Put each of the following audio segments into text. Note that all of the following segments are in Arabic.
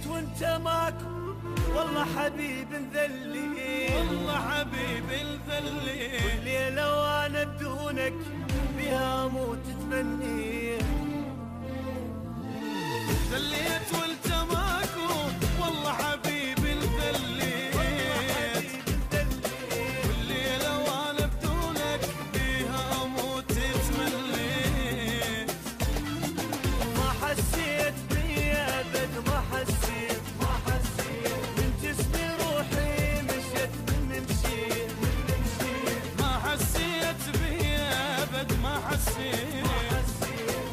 وانت ماكو والله حبيب انذلي، والله حبيب انذلي، والليلة وانا بدونك بها اموت تمني. ذليت وانت ماكو والله حبيب انذلي، والليلة وانا بدونك بها اموت تمني. ما حسيت بيا ابد ما حسيت، من جسمي روحي مشت من مشيت، ما حسيت بيا ابد ما حسيت،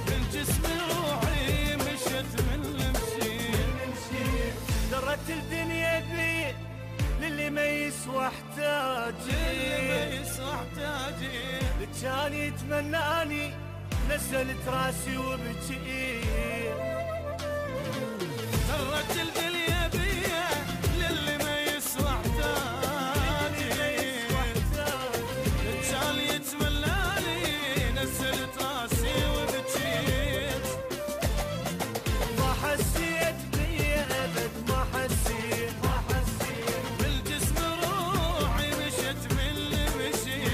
من جسمي روحي مشت من مشيت. درت الدنيا بي للي ما يسوى احتاجي، كان يتمناني نزلت راسي وبكي. درت الدنيا بيا للي ما يسوى احتاجي، كان يتمناني نزلت راسي وبكيت. ما حسيت بيا ابد ما حسيت، بالجسم روحي مشت من اللي مشيت.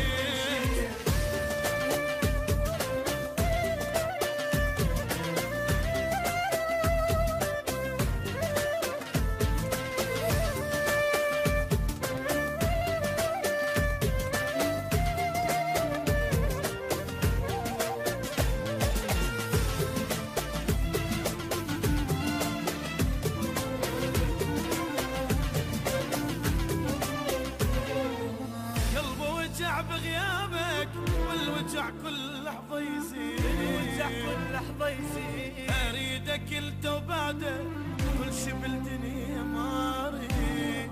بغيابك والوجع كل لحظة يزيد، اريدك انت وبعده كل شي بالدنيا ما اريد.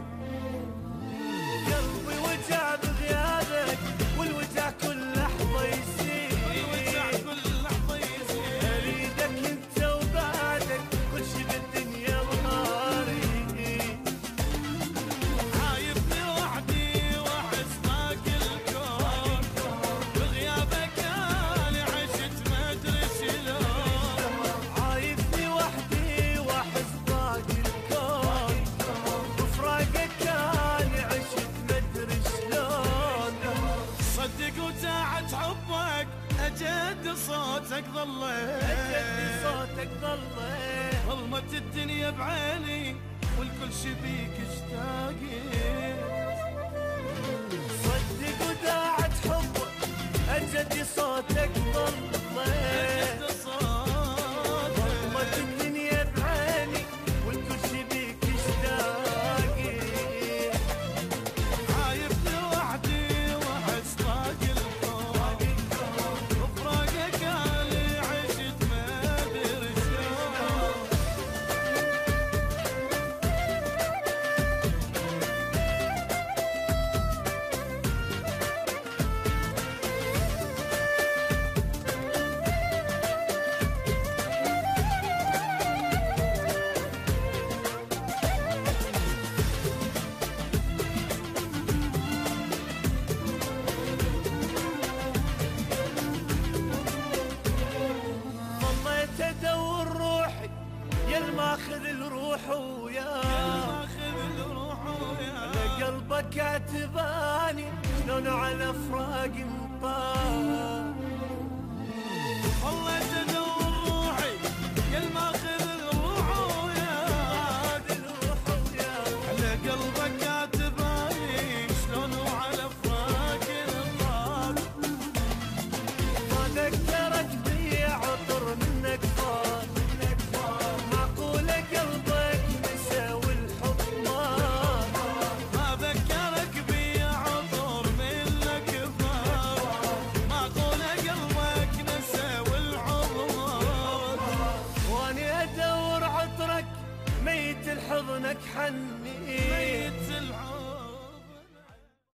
قلبي وجع بغيابك والوجع كل لحظة يزيد، اريدك انت وبعدك كل شي بالدنيا ما اريد. عايبني وحدي واحس ضاق الكون، بغيابك انا عشت ما ادري شلون. عايبني وحدي واحس ضاق الكون، بفراقك انا عشت ما ادري شلون. صدق وساعة حبك اجد صوتك ظليت، ظلمت الدنيا بعيني والكل شي بيك اشتاقيت. صدق وداعت حبك أجدي صوتك ظليت، ظلمت الدنيا بعيني والكل شي بيك اشتاقي. عايبني وحدي واحس ضاق الكون، بفراقك انا عشت ما ادري شلون. ظليت ادور روحي يا الماخذ الروح وياه، قلبك عتباني شلون على فراق انطاه. والله